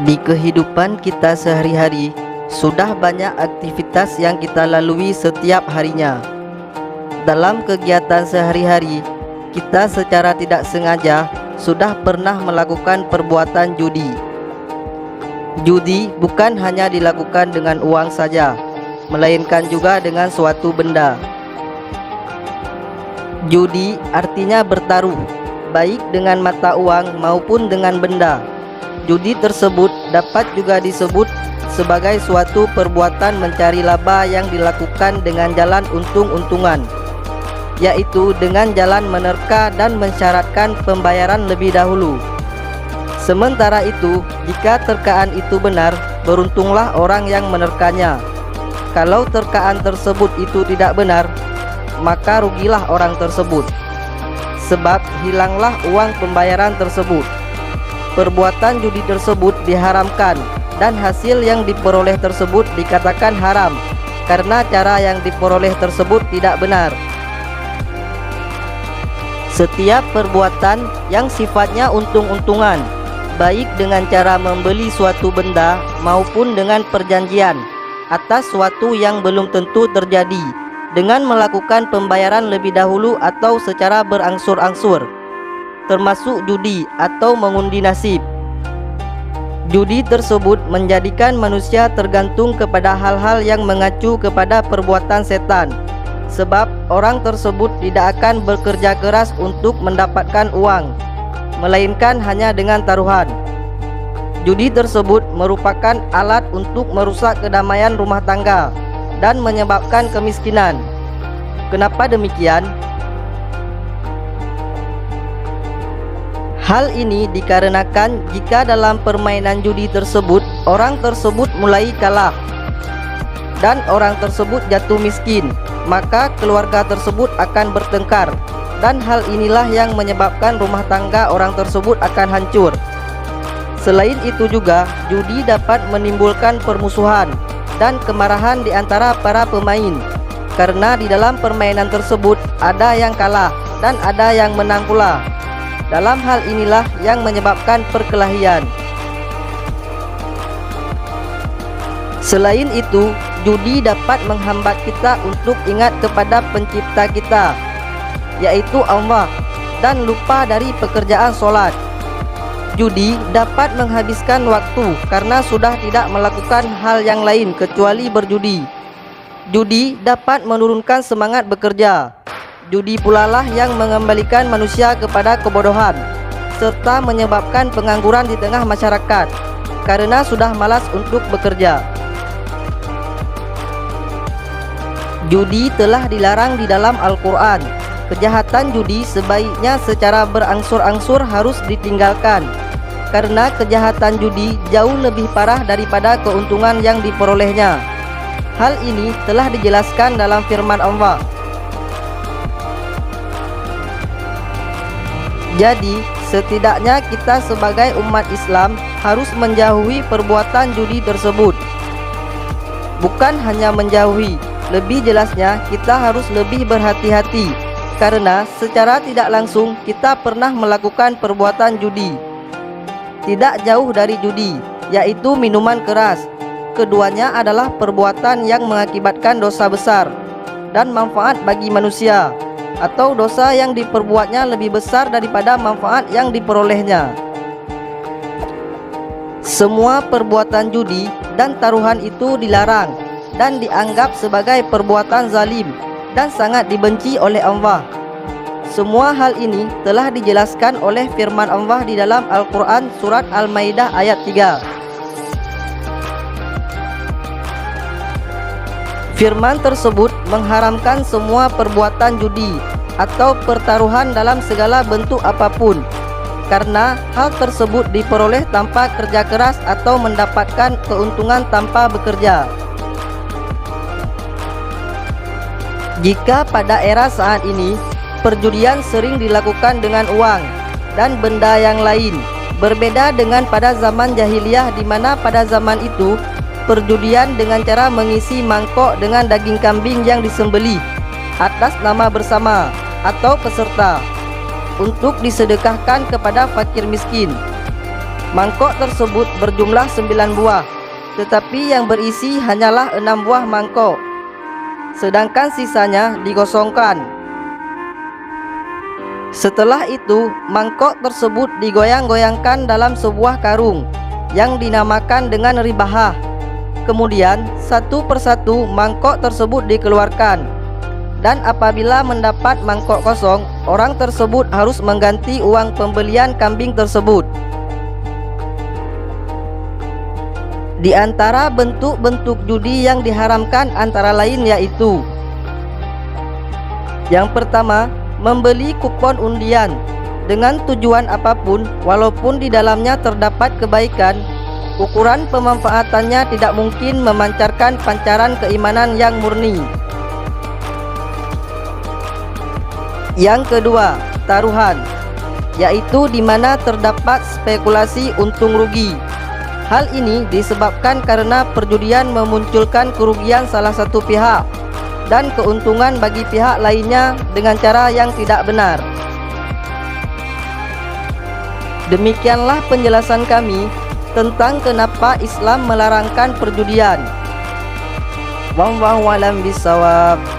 Di kehidupan kita sehari-hari, sudah banyak aktivitas yang kita lalui setiap harinya. Dalam kegiatan sehari-hari, kita secara tidak sengaja sudah pernah melakukan perbuatan judi. Judi bukan hanya dilakukan dengan uang saja, melainkan juga dengan suatu benda. Judi artinya bertaruh, baik dengan mata uang maupun dengan benda. Judi tersebut dapat juga disebut sebagai suatu perbuatan mencari laba yang dilakukan dengan jalan untung-untungan, yaitu dengan jalan menerka dan mensyaratkan pembayaran lebih dahulu. Sementara itu, jika terkaan itu benar, beruntunglah orang yang menerkanya. Kalau terkaan tersebut itu tidak benar, maka rugilah orang tersebut, sebab hilanglah uang pembayaran tersebut. Perbuatan judi tersebut diharamkan dan hasil yang diperoleh tersebut dikatakan haram karena cara yang diperoleh tersebut tidak benar. Setiap perbuatan yang sifatnya untung-untungan, baik dengan cara membeli suatu benda maupun dengan perjanjian atas suatu yang belum tentu terjadi, dengan melakukan pembayaran lebih dahulu atau secara berangsur-angsur, termasuk judi atau mengundi nasib. Judi tersebut menjadikan manusia tergantung kepada hal-hal yang mengacu kepada perbuatan setan, sebab orang tersebut tidak akan bekerja keras untuk mendapatkan uang, melainkan hanya dengan taruhan. Judi tersebut merupakan alat untuk merusak kedamaian rumah tangga dan menyebabkan kemiskinan. Kenapa demikian? Hal ini dikarenakan jika dalam permainan judi tersebut orang tersebut mulai kalah dan orang tersebut jatuh miskin, maka keluarga tersebut akan bertengkar, dan hal inilah yang menyebabkan rumah tangga orang tersebut akan hancur. Selain itu juga, judi dapat menimbulkan permusuhan dan kemarahan di antara para pemain, karena di dalam permainan tersebut ada yang kalah dan ada yang menang pula. Dalam hal inilah yang menyebabkan perkelahian. Selain itu, judi dapat menghambat kita untuk ingat kepada pencipta kita, yaitu Allah, dan lupa dari pekerjaan sholat. Judi dapat menghabiskan waktu karena sudah tidak melakukan hal yang lain kecuali berjudi. Judi dapat menurunkan semangat bekerja. Judi pula lah yang mengembalikan manusia kepada kebodohan, serta menyebabkan pengangguran di tengah masyarakat, karena sudah malas untuk bekerja. Judi telah dilarang di dalam Al-Quran. Kejahatan judi sebaiknya secara berangsur-angsur harus ditinggalkan, karena kejahatan judi jauh lebih parah daripada keuntungan yang diperolehnya. Hal ini telah dijelaskan dalam firman Allah. Jadi, setidaknya kita sebagai umat Islam harus menjauhi perbuatan judi tersebut. Bukan hanya menjauhi, lebih jelasnya kita harus lebih berhati-hati, karena secara tidak langsung kita pernah melakukan perbuatan judi. Tidak jauh dari judi, yaitu minuman keras. Keduanya adalah perbuatan yang mengakibatkan dosa besar dan manfaat bagi manusia, atau dosa yang diperbuatnya lebih besar daripada manfaat yang diperolehnya. Semua perbuatan judi dan taruhan itu dilarang dan dianggap sebagai perbuatan zalim dan sangat dibenci oleh Allah. Semua hal ini telah dijelaskan oleh firman Allah di dalam Al-Quran surat Al-Maidah ayat 3. Firman tersebut mengharamkan semua perbuatan judi atau pertaruhan dalam segala bentuk apapun, karena hal tersebut diperoleh tanpa kerja keras atau mendapatkan keuntungan tanpa bekerja. Jika pada era saat ini perjudian sering dilakukan dengan uang dan benda yang lain, berbeda dengan pada zaman jahiliyah, di mana pada zaman itu perjudian dengan cara mengisi mangkok dengan daging kambing yang disembelih atas nama bersama atau peserta untuk disedekahkan kepada fakir miskin. Mangkok tersebut berjumlah 9 buah, tetapi yang berisi hanyalah 6 buah mangkok, sedangkan sisanya digosongkan. Setelah itu, mangkok tersebut digoyang-goyangkan dalam sebuah karung yang dinamakan dengan ribahah. Kemudian, satu persatu mangkok tersebut dikeluarkan. Dan apabila mendapat mangkok kosong, orang tersebut harus mengganti uang pembelian kambing tersebut. Di antara bentuk-bentuk judi yang diharamkan antara lain yaitu: yang pertama, membeli kupon undian dengan tujuan apapun, walaupun di dalamnya terdapat kebaikan, ukuran pemanfaatannya tidak mungkin memancarkan pancaran keimanan yang murni. Yang kedua, taruhan, yaitu di mana terdapat spekulasi untung rugi. Hal ini disebabkan karena perjudian memunculkan kerugian salah satu pihak dan keuntungan bagi pihak lainnya dengan cara yang tidak benar. Demikianlah penjelasan kami tentang kenapa Islam melarangkan perjudian. Wallahu a'lam bishawab.